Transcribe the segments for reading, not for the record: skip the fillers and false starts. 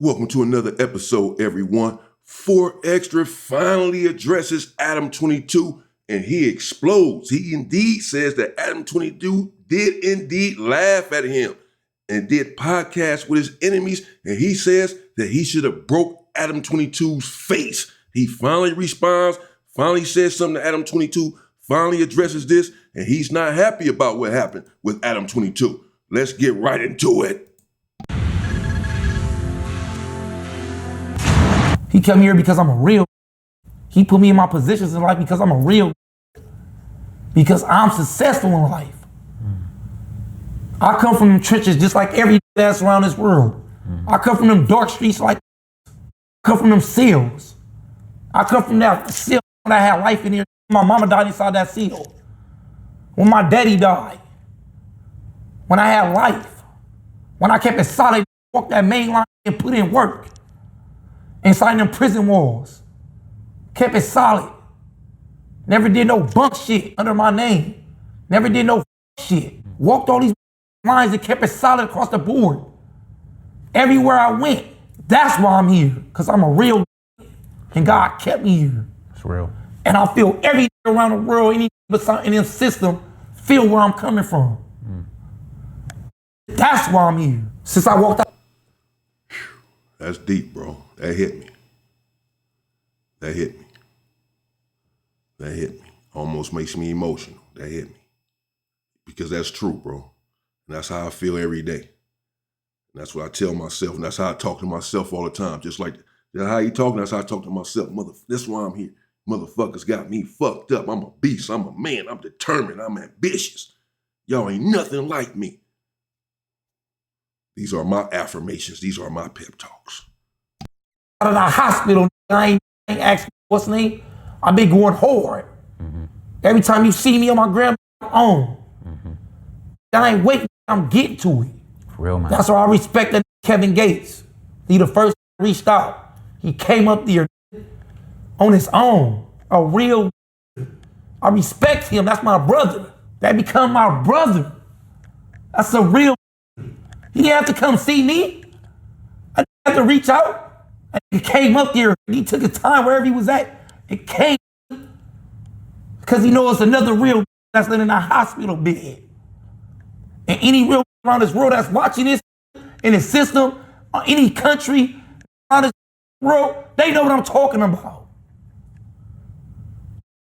Welcome to another episode, everyone. 4 Extra finally addresses Adam22 and he explodes. He indeed says that Adam22 did indeed laugh at him and did podcasts with his enemies, and he says that he should have broke Adam22's face. He finally responds, finally says something to Adam22, finally addresses this, and he's not happy about what happened with Adam22. Let's get right into it. He came here because I'm a real. He put me in my positions in life because I'm a real. Because I'm successful in life. I come from them trenches just like every that's around this world. I come from them dark streets like. I come from them seals. I come from that seal when I had life in here. My mama died inside that seal. When my daddy died. When I had life. When I kept it solid, walked that main line and put in work. Inside them prison walls. Kept it solid. Never did no bunk shit under my name. Never did no shit. Walked all these lines and kept it solid across the board. Everywhere I went. That's why I'm here. Because I'm a real and God kept me here. It's real. And I feel everything around the world, any in this system, feel where I'm coming from. That's why I'm here. Since I walked out. That's deep, bro. That hit me. That hit me. That hit me. Almost makes me emotional. That hit me. Because that's true, bro. And that's how I feel every day. And that's what I tell myself. And that's how I talk to myself all the time. Just like how you talking, that's how I talk to myself. That's why I'm here. Motherfuckers got me fucked up. I'm a beast. I'm a man. I'm determined. I'm ambitious. Y'all ain't nothing like me. These are my affirmations. These are my pep talks. Out of the hospital, I ain't asking what's name. I been going hard. Every time you see me on my grandma's own, I ain't waiting. I'm getting to it. For real, man. That's why I respect that Kevin Gates. He the first reached out. He came up there on his own. A real. I respect him. That's my brother. That become my brother. That's a real. He didn't have to come see me. I didn't have to reach out. He came up there and he took his time wherever he was at. It came because he knows another real that's in a hospital bed. And any real around this world that's watching this in the system, or any country around this world, they know what I'm talking about.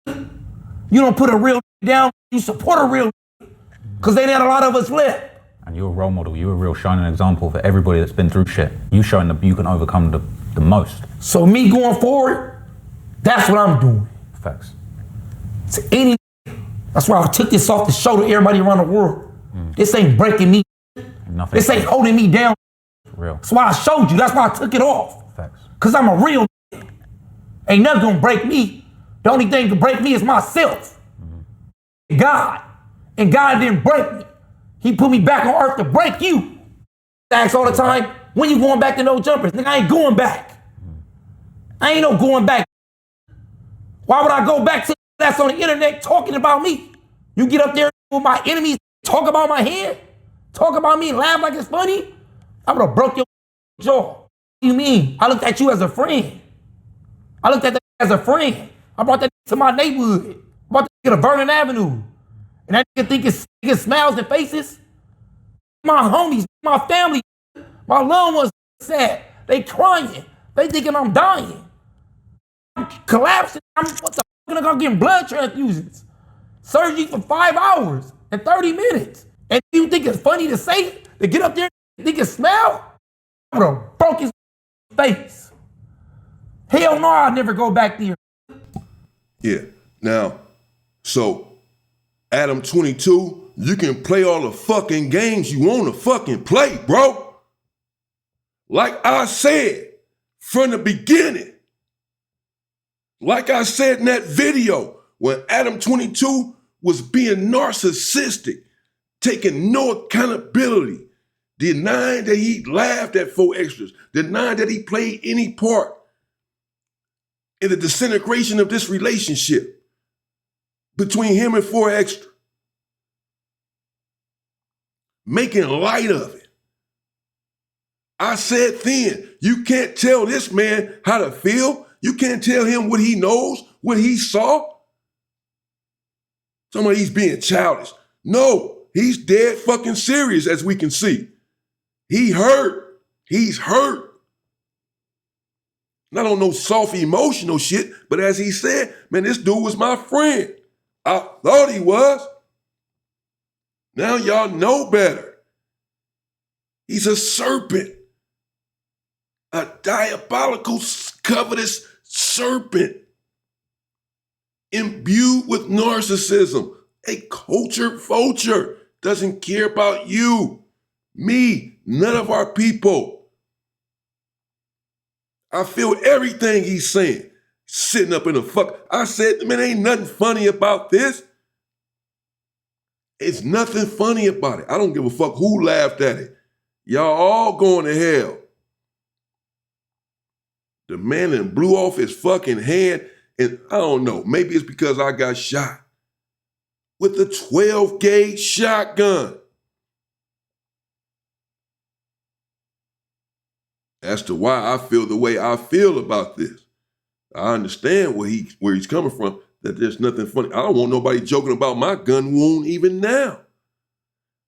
You don't put a real down, you support a real because they ain't a lot of us left. And you're a role model. You're a real shining example for everybody that's been through shit. You showing that you can overcome the most. So me going forward, that's what I'm doing. Facts. That's why I took this off the show to everybody around the world. This ain't breaking me. Nothing. This ain't holding me down. For real. That's why I showed you. That's why I took it off. Facts. Because I'm a real. Ain't nothing gonna break me. The only thing can break me is myself. God. And God didn't break me. He put me back on earth to break you. I ask all the time, when you going back to no jumpers? Nigga, I ain't going back. I ain't no going back. Why would I go back to that's on the internet talking about me? You get up there with my enemies, talk about my head, talk about me and laugh like it's funny? I would have broke your jaw. What do you mean? I looked at you as a friend. I looked at that as a friend. I brought that to my neighborhood. I brought that to Vernon Avenue. And that nigga think it's smiles and faces. My homies, my family, my loved ones sad. They crying. They thinking I'm dying. I'm collapsing. I'm getting blood transfusions. Surgery for 5 hours and 30 minutes. And you think it's funny to say it? To get up there and think it's smile? I would have broke his face. Hell no, I'll never go back there. Yeah. Now, so Adam22, you can play all the fucking games you want to fucking play, bro. Like I said from the beginning. Like I said in that video, when Adam22 was being narcissistic, taking no accountability, denying that he laughed at 4 Extras, denying that he played any part in the disintegration of this relationship between him and 4 Extra. Making light of it. I said then, you can't tell this man how to feel. You can't tell him what he knows, what he saw. Somebody he's being childish. No, he's dead fucking serious, as we can see. He hurt. He's hurt. Not on no soft emotional shit, but as he said, man, this dude was my friend. I thought he was. Now y'all know better. He's a serpent. A diabolical, covetous serpent. Imbued with narcissism. A culture vulture. Doesn't care about you. Me. None of our people. I feel everything he's saying. Sitting up in the fuck. I said, man, ain't nothing funny about this. It's nothing funny about it. I don't give a fuck who laughed at it. Y'all all going to hell. The man that blew off his fucking hand, and I don't know, maybe it's because I got shot with a 12 gauge shotgun. As to why I feel the way I feel about this. I understand where he's coming from, that there's nothing funny. I don't want nobody joking about my gun wound even now.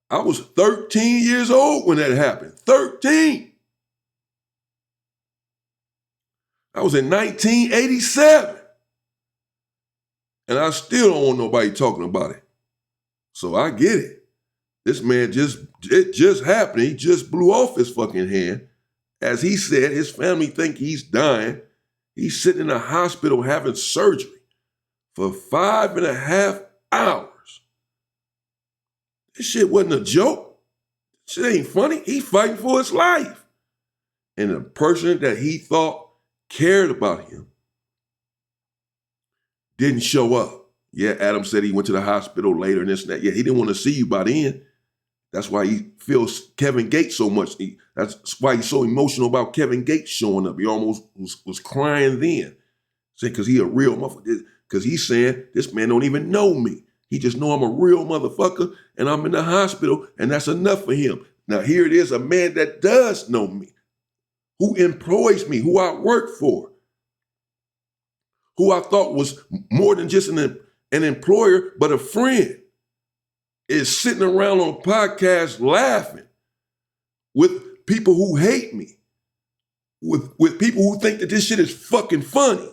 I was 13 years old when that happened. 13. I was in 1987. And I still don't want nobody talking about it. So I get it. This man it just happened. He just blew off his fucking hand. As he said, his family think he's dying. He's sitting in a hospital having surgery for 5.5 hours. This shit wasn't a joke. Shit ain't funny. He's fighting for his life. And the person that he thought cared about him didn't show up. Yeah, Adam said he went to the hospital later and this and that. Yeah, he didn't want to see you by then. That's why he feels Kevin Gates so much. That's why he's so emotional about Kevin Gates showing up. He almost was crying then. Saying, because he a real motherfucker. Because he's saying, this man don't even know me. He just know I'm a real motherfucker and I'm in the hospital and that's enough for him. Now here it is, a man that does know me, who employs me, who I work for, who I thought was more than just an employer, but a friend, is sitting around on a podcast laughing with people who hate me, with people who think that this shit is fucking funny.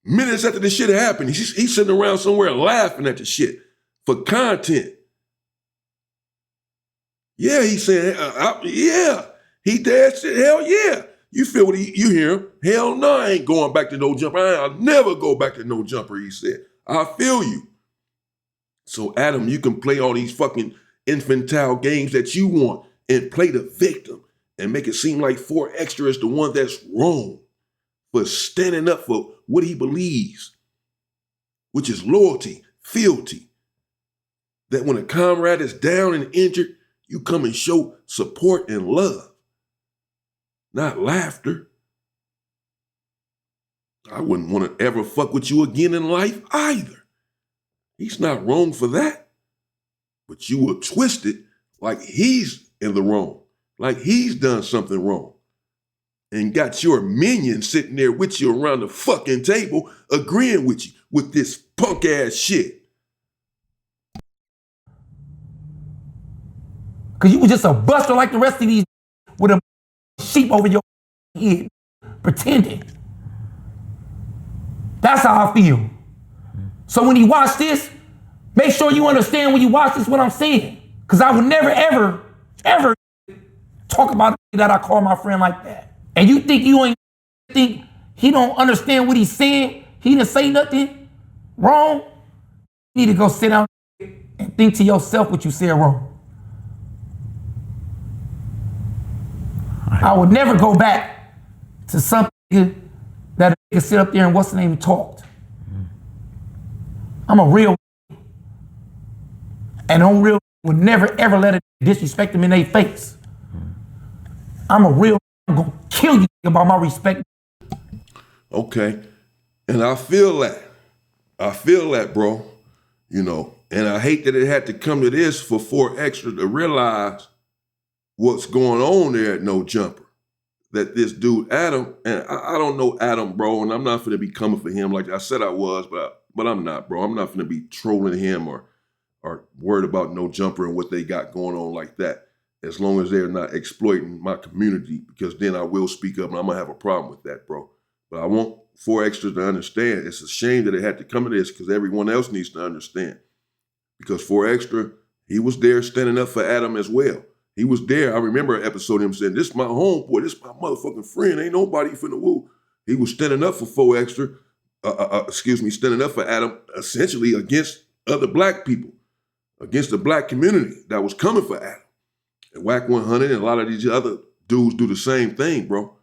Minutes after this shit happened, he's sitting around somewhere laughing at the shit for content. Yeah, he's saying, yeah, he dead shit, hell yeah. You feel what you hear him? Hell no, I ain't going back to no jumper. I'll never go back to no jumper, he said. I feel you. So Adam, you can play all these fucking infantile games that you want and play the victim and make it seem like 4 Extra is the one that's wrong for standing up for what he believes, which is loyalty, fealty. That when a comrade is down and injured, you come and show support and love, not laughter. I wouldn't want to ever fuck with you again in life either. He's not wrong for that. But you will twist it like he's in the wrong, like he's done something wrong, and got your minion sitting there with you around the fucking table agreeing with you with this punk ass shit. Because you was just a buster like the rest of these with a sheep over your head, pretending. That's how I feel. So when you watch this, make sure you understand when you watch this what I'm saying. Because I would never, ever, ever talk about that I call my friend like that. And you think he don't understand what he's saying? He didn't say nothing wrong? You need to go sit down and think to yourself what you said wrong. I would never go back to something that a nigga sit up there and what's the name talked. I'm a real and on real would never ever let it disrespect them in their face. I'm a real, I'm gonna kill you about my respect. Okay, and I feel that, bro, you know, and I hate that it had to come to this for 4 Extra to realize what's going on there at No Jumper. That this dude, Adam, and I don't know Adam, bro, and I'm not finna be coming for him like I said I was, but I'm not, bro. I'm not finna be trolling him or worried about No Jumper and what they got going on like that. As long as they're not exploiting my community, because then I will speak up and I'm gonna have a problem with that, bro. But I want 4 Extras to understand. It's a shame that it had to come to this because everyone else needs to understand. Because 4 Extra, he was there standing up for Adam as well. He was there. I remember an episode of him saying, this is my homeboy, this is my motherfucking friend. Ain't nobody finna woo. He was standing up for 4 Extra, standing up for Adam, essentially against other black people, against the black community that was coming for Adam. And Whack 100 and a lot of these other dudes do the same thing, bro.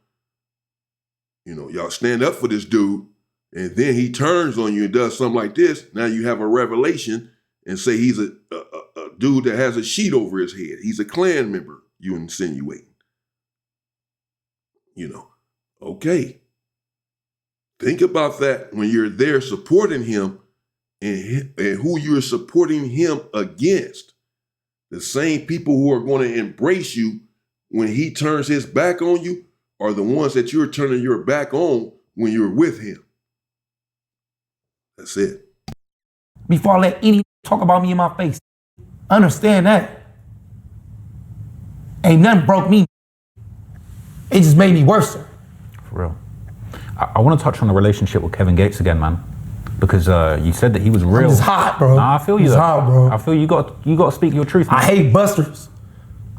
You know, y'all stand up for this dude, and then he turns on you and does something like this. Now you have a revelation and say he's a dude that has a sheet over his head. He's a Klan member, you insinuating. You know, okay. Think about that when you're there supporting him and who you're supporting him against. The same people who are going to embrace you when he turns his back on you are the ones that you're turning your back on when you're with him. That's it. Before I let any talk about me in my face, understand that. Ain't nothing broke me. It just made me worse. For real. I want to touch on the relationship with Kevin Gates again, man. Because you said that he was real. It's hot, bro. Nah, I feel you. It's hot, bro. I feel you got to speak your truth, man. I hate busters.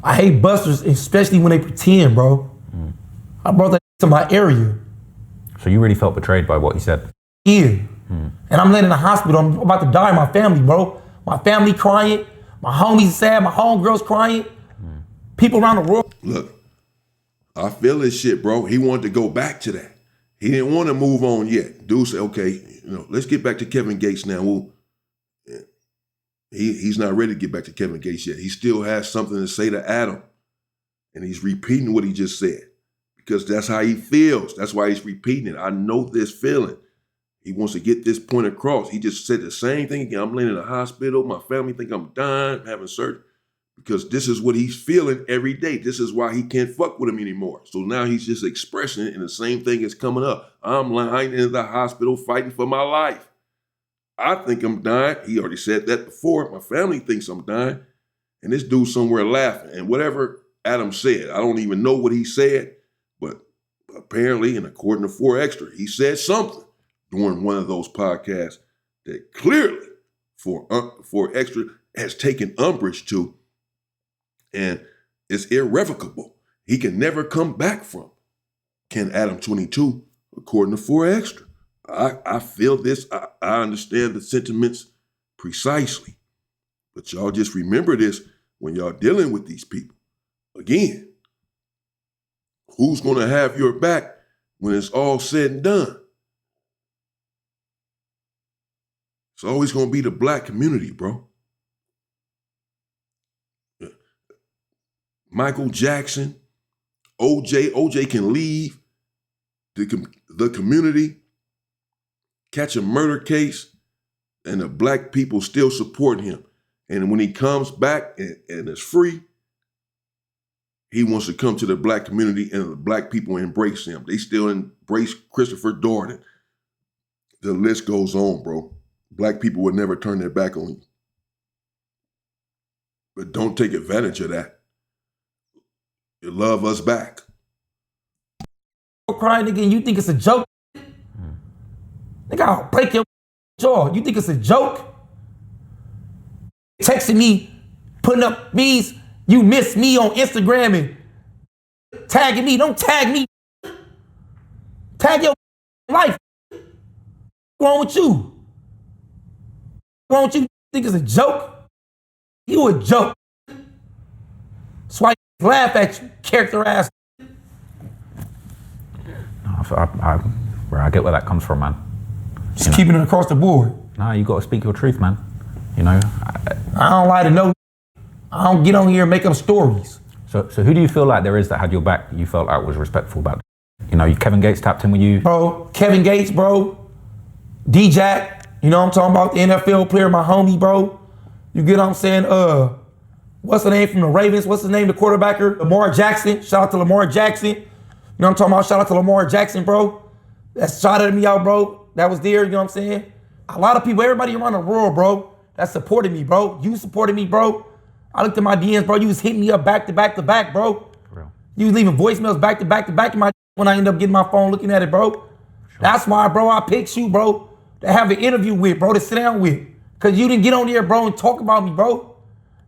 I hate busters, especially when they pretend, bro. I brought that to my area. So you really felt betrayed by what he said? Yeah. And I'm laying in the hospital. I'm about to die. My family, bro. My family crying. My homies sad. My homegirls crying. People around the world. Look, I feel this shit, bro. He wanted to go back to that. He didn't want to move on yet. Dude said, okay, let's get back to Kevin Gates now. He's not ready to get back to Kevin Gates yet. He still has something to say to Adam. And he's repeating what he just said. Because that's how he feels. That's why he's repeating it. I know this feeling. He wants to get this point across. He just said the same thing again. I'm laying in the hospital. My family think I'm dying, having surgery. Because this is what he's feeling every day. This is why he can't fuck with him anymore. So now he's just expressing it, and the same thing is coming up. I'm lying in the hospital fighting for my life. I think I'm dying. He already said that before. My family thinks I'm dying. And this dude's somewhere laughing. And whatever Adam said, I don't even know what he said, but apparently, and according to 4 Extra, he said something during one of those podcasts that clearly 4 Extra has taken umbrage to. And it's irrevocable. He can never come back from. Can Adam22, according to 4 Extra. I feel this. I understand the sentiments precisely. But y'all just remember this when y'all dealing with these people. Again, who's going to have your back when it's all said and done? It's always going to be the black community, bro. Michael Jackson, OJ can leave the community, catch a murder case, and the black people still support him. And when he comes back and is free, he wants to come to the black community and the black people embrace him. They still embrace Christopher Darden. The list goes on, bro. Black people would never turn their back on you. But don't take advantage of that. You love us back. Crying again, you think it's a joke? Nigga, I'll break your jaw. You think it's a joke? Texting me, putting up memes, you miss me on Instagram and tagging me. Don't tag me. Tag your life. What's wrong with you? What's wrong with you? Think it's a joke? You a joke. That's why I laugh at you, character ass. I get where that comes from, man. Just keeping it across the board. Nah, you got to speak your truth, man. You know. I don't like to know. I don't get on here and make up stories. So who do you feel like there is that had your back that you felt like was respectful about? You know, Kevin Gates tapped in with you. Bro, Kevin Gates, bro. D-Jack, you know what I'm talking about? The NFL player, my homie, bro. You get what I'm saying? what's the name from the Ravens? What's his name, the quarterbacker? Lamar Jackson. Shout out to Lamar Jackson. You know what I'm talking about? Shout out to Lamar Jackson, bro. That shouted me out, bro. That was there, you know what I'm saying? A lot of people, everybody around the world, bro, that supported me, bro. You supported me, bro. I looked at my DMs, bro. You was hitting me up back to back to back, bro. For real. You was leaving voicemails back to back to back in my when I end up getting my phone looking at it, bro. Sure. That's why, bro, I picked you, bro, to have an interview with, bro, to sit down with. Cause you didn't get on there, bro, and talk about me, bro.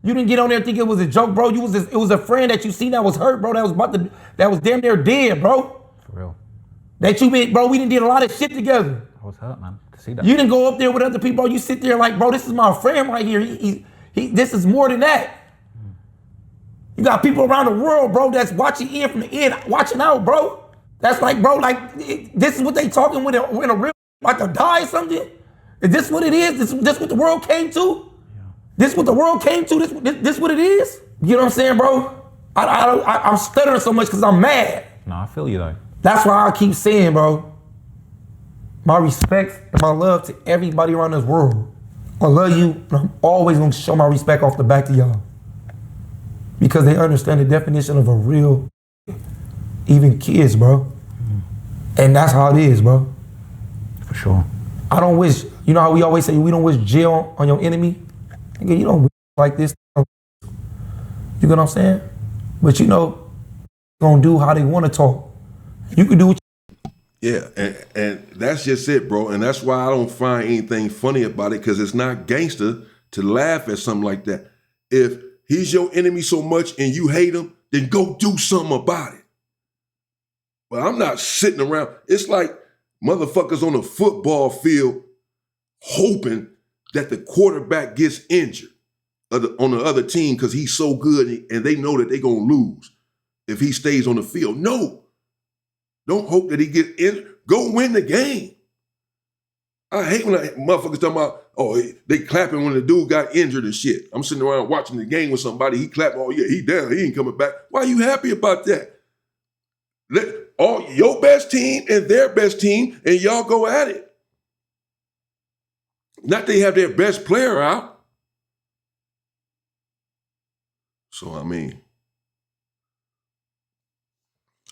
You didn't get on there thinking it was a joke, bro. It was a friend that you seen that was hurt, bro. That was damn near dead, bro. For real. That you been, bro. We done did a lot of shit together. I was hurt, man. To see that. You didn't go up there with other people, bro. You sit there like, bro, this is my friend right here. This is more than that. You got people around the world, bro, that's watching in from the end, watching out, bro. That's like, bro, like this is what they talking when a real about to die or something. Is this what it is? This what the world came to? Yeah. This what the world came to? This what it is? You know what I'm saying, bro? I'm stuttering so much because I'm mad. No, I feel you though. That's why I keep saying, bro, my respect and my love to everybody around this world. I love you, and I'm always gonna show my respect off the back to y'all. Because they understand the definition of a real, even kids, bro. Mm-hmm. And that's how it is, bro. For sure. I don't wish, you know how we always say, we don't wish jail on your enemy? Nigga, you don't wish like this. You get what I'm saying? But you know, gonna do how they wanna talk. You can do what Yeah, and that's just it, bro. And that's why I don't find anything funny about it, because it's not gangster to laugh at something like that. If he's your enemy so much and you hate him, then go do something about it. But I'm not sitting around. It's like motherfuckers on a football field hoping that the quarterback gets injured on the other team because he's so good and they know that they're going to lose if he stays on the field. No. Don't hope that he gets injured. Go win the game. I hate when motherfuckers talking about, oh, they clapping when the dude got injured and shit. I'm sitting around watching the game with somebody, he clapping, oh yeah, he down, he ain't coming back. Why are you happy about that? Let all your best team and their best team, and y'all go at it. Not they have their best player out. So, I mean,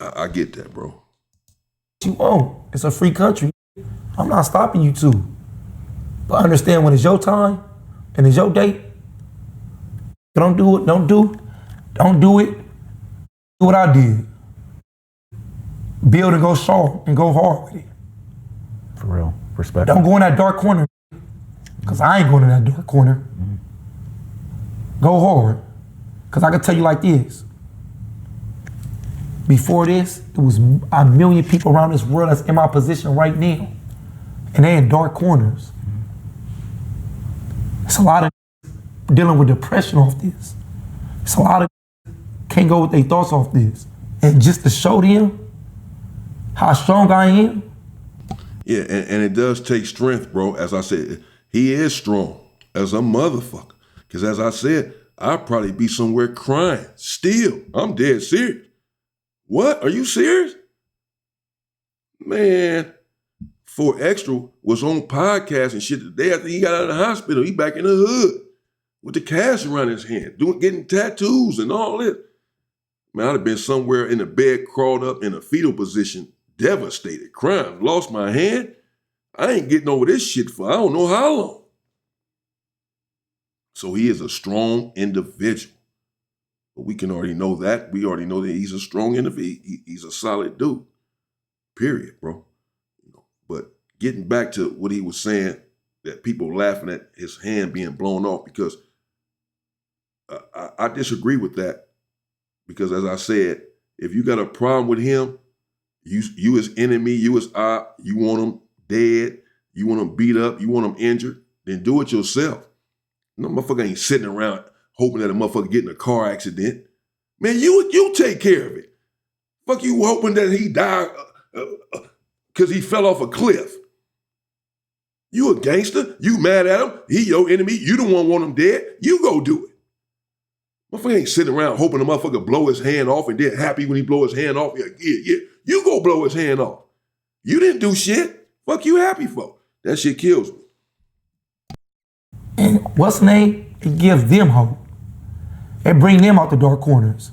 I get that, bro. You own. It's a free country. I'm not stopping you to. But understand when it's your time and it's your date, don't do it. Don't do it. Do what I did. Build and go strong and go hard with it. For real. Respect. Don't go in that dark corner. Because I ain't going in that dark corner. Mm-hmm. Go hard. Because I can tell you like this. Before this, it was a million people around this world that's in my position right now. And they in dark corners. It's a lot of dealing with depression off this. It's a lot of can't go with their thoughts off this. And just to show them how strong I am. Yeah, and it does take strength, bro. As I said, he is strong as a motherfucker. Because as I said, I'd probably be somewhere crying. Still, I'm dead serious. What? Are you serious? Man, 4Extra was on podcast and shit the day after he got out of the hospital. He back in the hood with the cash around his hand, getting tattoos and all this. Man, I'd have been somewhere in the bed, crawled up in a fetal position, devastated, crying, lost my hand. I ain't getting over this shit for I don't know how long. So he is a strong individual. But we can already know that. We already know that he's a strong individual. He's a solid dude. Period, bro. But getting back to what he was saying, that people laughing at his hand being blown off, because I disagree with that. Because as I said, if you got a problem with him, you his enemy, you his op, you want him dead, you want him beat up, you want him injured, then do it yourself. No motherfucker ain't sitting around hoping that a motherfucker get in a car accident. Man, you take care of it. Fuck you hoping that he died because he fell off a cliff. You a gangster. You mad at him. He your enemy. You don't want him dead. You go do it. Motherfucker ain't sitting around hoping the motherfucker blow his hand off and then happy when he blow his hand off. Yeah. You go blow his hand off. You didn't do shit. Fuck you happy for. That shit kills me. And what's the name? It gives them hope. and bring them out the dark corners.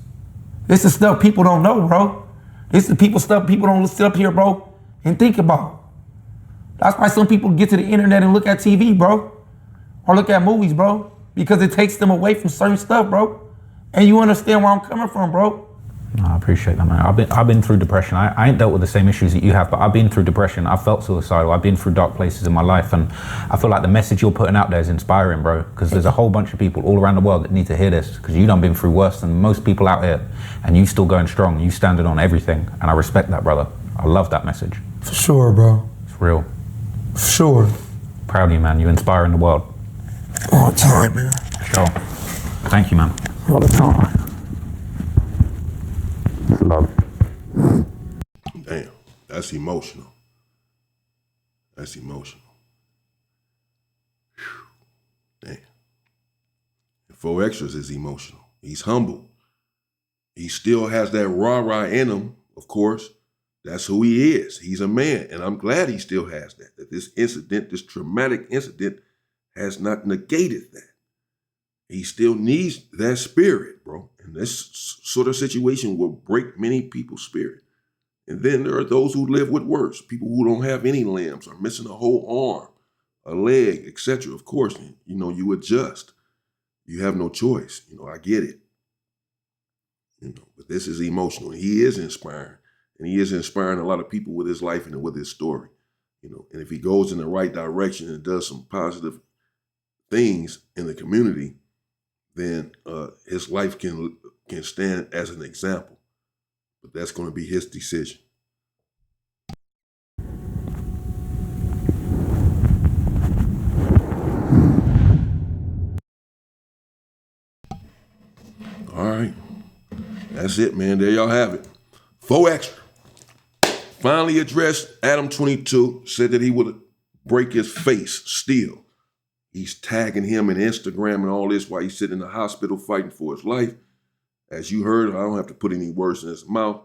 This is stuff people don't know, bro. This is stuff people don't sit up here, bro, and think about. That's why some people get to the internet and look at TV, bro, or look at movies, bro, because it takes them away from certain stuff, bro. And you understand where I'm coming from, bro. No, I appreciate that, man. I've been through depression. I ain't dealt with the same issues that you have, but I've been through depression. I've felt suicidal. I've been through dark places in my life, and I feel like the message you're putting out there is inspiring, bro, because there's a whole bunch of people all around the world that need to hear this, because you done been through worse than most people out here, and you still going strong. You standing on everything, and I respect that, brother. I love that message. For sure, bro. It's real. For sure. Proud of you, man. You're inspiring the world. All the time, man. Sure. Thank you, man. All the time. Love. Damn, that's emotional. That's emotional. Whew. Damn. And 4Extras is emotional. He's humble. He still has that rah-rah in him, of course. That's who he is. He's a man, and I'm glad he still has that. That this incident, this traumatic incident, has not negated that. He still needs that spirit, bro. And this sort of situation will break many people's spirit. And then there are those who live with worse, people who don't have any limbs or missing a whole arm, a leg, etc. Of course, you know, you adjust. You have no choice. You know, I get it. You know, but this is emotional. He is inspiring. And he is inspiring a lot of people with his life and with his story. You know, and if he goes in the right direction and does some positive things in the community, then his life can stand as an example. But that's going to be his decision. All right. That's it, man. There y'all have it. 4Extra finally addressed Adam22, said that he would break his face still. He's tagging him in Instagram and all this while he's sitting in the hospital fighting for his life. As you heard, I don't have to put any words in his mouth.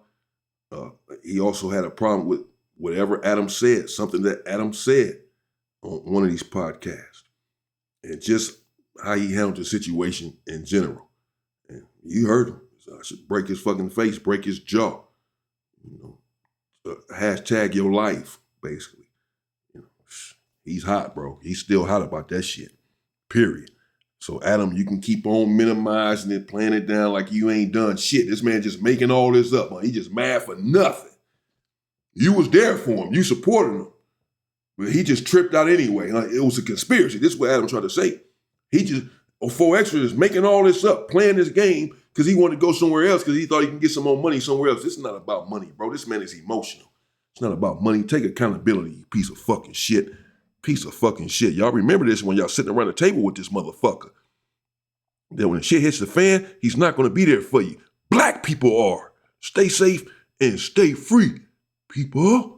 He also had a problem with whatever Adam said, something that Adam said on one of these podcasts, and just how he handled the situation in general. And you heard him. So I should break his fucking face, break his jaw. You know, hashtag your life, basically. He's hot, bro. He's still hot about that shit, period. So, Adam, you can keep on minimizing it, playing it down like you ain't done shit. This man just making all this up, man. He just mad for nothing. You was there for him. You supported him. But he just tripped out anyway. It was a conspiracy. This is what Adam tried to say. He just, 4Extra is making all this up, playing this game because he wanted to go somewhere else because he thought he can get some more money somewhere else. This is not about money, bro. This man is emotional. It's not about money. Take accountability, you piece of fucking shit. Piece of fucking shit. Y'all remember this when y'all sitting around the table with this motherfucker. That when the shit hits the fan, he's not going to be there for you. Black people are. Stay safe and stay free, people.